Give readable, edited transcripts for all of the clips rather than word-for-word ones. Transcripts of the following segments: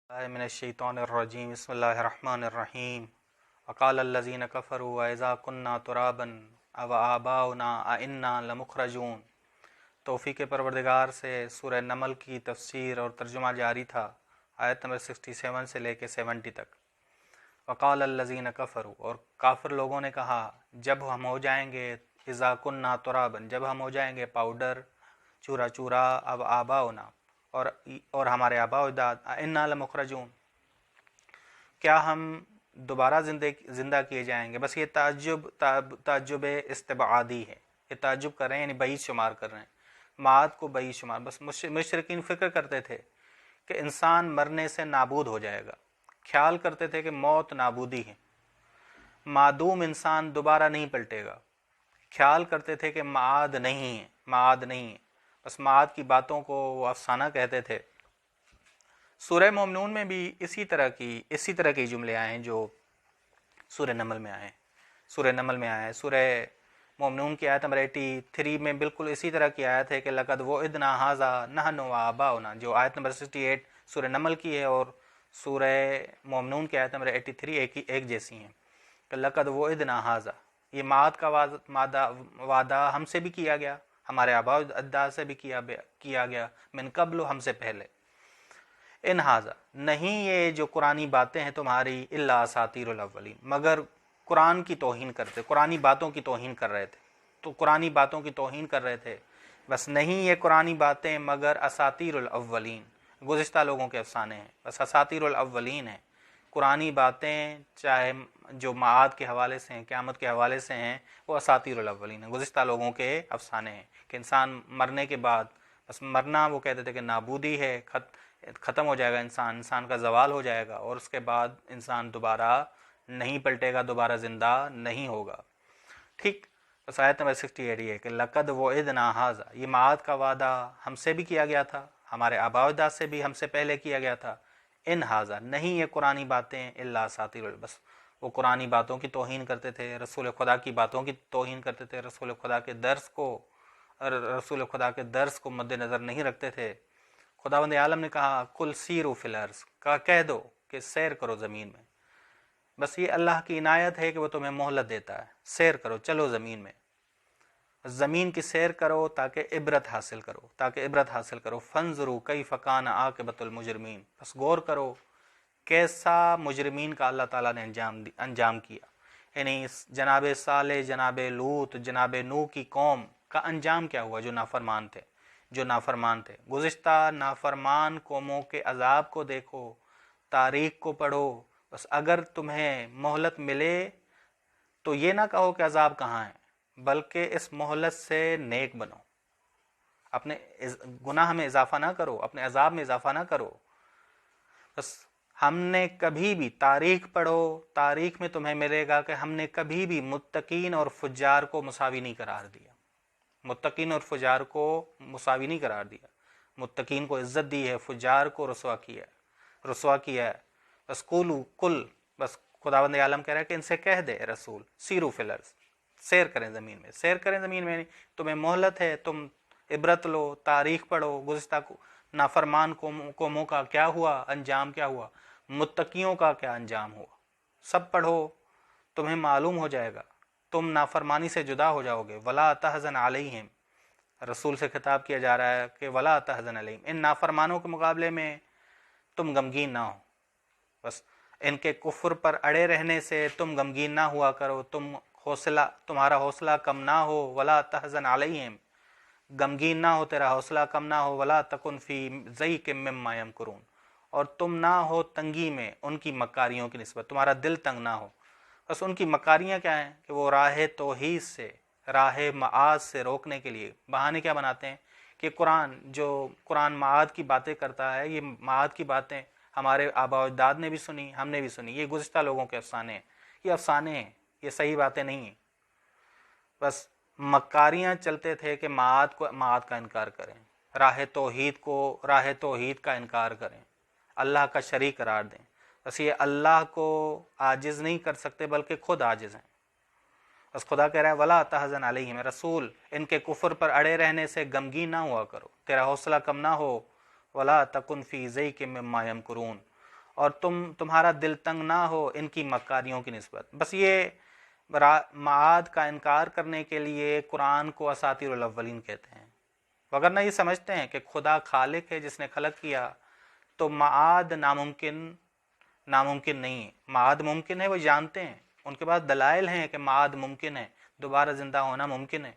من الشیطان الرجیم بسم اللہ الرحمن الرحیم وقال الذین کفروا وإذا كنا ترابا أوآباؤنا أئنا لمخرجون۔ توفیق پروردگار سے سورہ نمل کی تفسیر اور ترجمہ جاری تھا، آیت نمبر 67 سے لے کے 70 تک۔ وقال الذین کفروا، اور کافر لوگوں نے کہا جب ہم ہو جائیں گے، اذا كنا ترابا، جب ہم ہو جائیں گے پاؤڈر، چورا چورا، اب آباؤنا، اور ہمارے آباء و اجداد، انا لمخرجون، کیا ہم دوبارہ زندہ کیے جائیں گے؟ بس یہ تعجب استبعادی ہے، یہ تعجب کر رہے ہیں، یعنی بعید شمار کر رہے ہیں، معاد کو بعید شمار۔ بس مشرکین فکر کرتے تھے کہ انسان مرنے سے نابود ہو جائے گا، خیال کرتے تھے کہ موت نابودی ہے، معدوم انسان دوبارہ نہیں پلٹے گا، خیال کرتے تھے کہ معاد نہیں ہے، معاد نہیں ہے، بس معاد کی باتوں کو وہ افسانہ کہتے تھے۔ سورہ مومنون میں بھی اسی طرح کے جملے آئے ہیں جو سورہ نمل میں آئے ہیں۔ سورہ نمل میں آئے ہیں، سورہ مومنون کی آیت نمبر 83 میں بالکل اسی طرح کی آیت ہے کہ لقد وعدنا ھذا نحن وآباؤنا، جو آیت نمبر 68 سورہ نمل کی ہے اور سورہ مومنون کی آیت نمبر 83 ایک جیسی ہیں کہ لقد وعدنا ھذا، یہ معاد کا وعدہ ہم سے بھی کیا گیا، ہمارے آباء و اجداد سے بھی کیا گیا، من قبل، ہم سے پہلے۔ ان ھذا، نہیں یہ جو قرآنی باتیں ہیں تمہاری، الا اساطیر الاولین، مگر قرآن کی توہین کرتے، قرآنی باتوں کی توہین کر رہے تھے، تو قرآنی باتوں کی توہین کر رہے تھے، بس نہیں یہ قرآنی باتیں مگر اساطیر الاولین، گزشتہ لوگوں کے افسانے ہیں، بس اساطیر الاولین ہیں۔ قرآنی باتیں چاہے جو معاد کے حوالے سے ہیں، قیامت کے حوالے سے ہیں، وہ اساطیر الاولین ہیں، گزشتہ لوگوں کے افسانے ہیں کہ انسان مرنے کے بعد، بس مرنا وہ کہتے تھے کہ نابودی ہے، ختم ہو جائے گا انسان کا زوال ہو جائے گا، اور اس کے بعد انسان دوبارہ نہیں پلٹے گا، دوبارہ زندہ نہیں ہوگا۔ ٹھیک، بس آیت نمبر 68 یہ ہے کہ لقد وعدنا ھذا، یہ معاد کا وعدہ ہم سے بھی کیا گیا تھا، ہمارے آباء و اجداد سے بھی ہم سے پہلے کیا گیا تھا۔ ان ھذا، نہیں یہ قرآنی باتیں، الا اساطیر، بس وہ قرآنی باتوں کی توہین کرتے تھے، رسول خدا کی باتوں کی توہین کرتے تھے، رسول خدا کے درس کو مد نظر نہیں رکھتے تھے۔ خداوند عالم نے کہا کل سیروا فی الارض، کہہ دو کہ سیر کرو زمین میں، بس یہ اللہ کی عنایت ہے کہ وہ تمہیں مہلت دیتا ہے، سیر کرو، چلو زمین میں، زمین کی سیر کرو تاکہ عبرت حاصل کرو، فانظروا کیف کان عاقبۃ المجرمین، بس غور کرو کیسا مجرمین کا اللہ تعالیٰ نے انجام کیا، یعنی جناب صالح، جناب لوط، جناب نوح کی قوم کا انجام کیا ہوا جو نافرمان تھے۔ گزشتہ نافرمان قوموں کے عذاب کو دیکھو، تاریخ کو پڑھو، بس اگر تمہیں مہلت ملے تو یہ نہ کہو کہ عذاب کہاں ہے، بلکہ اس مہلت سے نیک بنو، اپنے گناہ میں اضافہ نہ کرو، اپنے عذاب میں اضافہ نہ کرو۔ بس ہم نے کبھی بھی، تاریخ پڑھو، تاریخ میں تمہیں ملے گا کہ ہم نے کبھی بھی متقین اور فجار کو مساوی نہیں قرار دیا، متقین اور فجار کو مساوی نہیں قرار دیا، متقین کو عزت دی ہے، فجار کو رسوا کیا ہے۔ بس بس خداوند عالم کہہ رہا ہے کہ ان سے کہہ دے رسول، سیروا فی الارض، سیر کریں زمین میں، تمہیں مہلت ہے، تم عبرت لو، تاریخ پڑھو، گزشتہ نافرمان قوموں کا کیا ہوا، انجام کیا ہوا، متقیوں کا کیا انجام ہوا، سب پڑھو، تمہیں معلوم ہو جائے گا، تم نافرمانی سے جدا ہو جاؤ گے۔ ولا تحزن علیہم، رسول سے خطاب کیا جا رہا ہے کہ ولا تحزن علیہم، ان نافرمانوں کے مقابلے میں تم غمگین نہ ہو، بس ان کے کفر پر اڑے رہنے سے تم غمگین نہ ہوا کرو، تمہارا حوصلہ کم نہ ہو، ولا تحزن علیہم، غمگین نہ ہو، تیرا حوصلہ کم نہ ہو، ولا تکن فی ضیق مما یمکرون، اور تم نہ ہو تنگی میں ان کی مکاریوں کی نسبت، تمہارا دل تنگ نہ ہو۔ بس ان کی مکاریاں کیا ہیں کہ وہ راہ توحید سے، راہ معاد سے روکنے کے لیے بہانے کیا بناتے ہیں کہ قرآن معاد کی باتیں کرتا ہے، یہ معاد کی باتیں ہمارے آباء و اجداد نے بھی سنی، ہم نے بھی سنی، یہ گزشتہ لوگوں کے افسانے ہیں، یہ افسانے ہیں، یہ صحیح باتیں نہیں ہیں۔ بس مکاریاں چلتے تھے کہ معاد کا انکار کریں، راہ توحید کا انکار کریں، اللہ کا شریک قرار دیں۔ بس یہ اللہ کو عاجز نہیں کر سکتے بلکہ خود عاجز ہیں۔ بس خدا کہہ رہا ہے ولا تحزن علیہم، رسول ان کے کفر پر اڑے رہنے سے غمگین نہ ہوا کرو، تیرا حوصلہ کم نہ ہو، ولا تکن فی ضیق مما یمکرون، اور تمہارا دل تنگ نہ ہو ان کی مکاریوں کی نسبت. بس یہ معاد کا انکار کرنے کے لیے قرآن کو اساطیر الاولین کہتے ہیں. وگرنہ یہ سمجھتے ہیں کہ خدا خالق ہے جس نے خلق کیا تو معاد ناممکن نہیں ہے. معاد ممکن ہے، وہ جانتے ہیں، ان کے پاس دلائل ہیں کہ معاد ممکن ہے، دوبارہ زندہ ہونا ممکن ہے.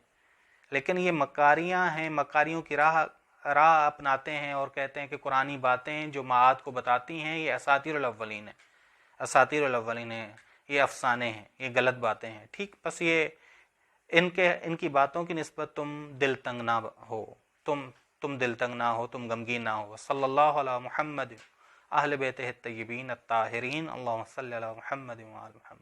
لیکن یہ مکاریاں ہیں، مکاریوں کی راہ اپناتے ہیں اور کہتے ہیں کہ قرآنی باتیں جو معاد کو بتاتی ہیں یہ اساطیر الاولین ہیں، اساطیر الاولین ہیں، یہ افسانے ہیں، یہ غلط باتیں ہیں. ٹھیک، بس یہ ان کی باتوں کی نسبت تم دل تنگ نہ ہو، تم دل تنگ نہ ہو، تم غمگین نہ ہو. صلی اللہ علی محمد اہل بیتہ الطیبین الطاہرین، اللہم صلی علی محمد وعلی محمد.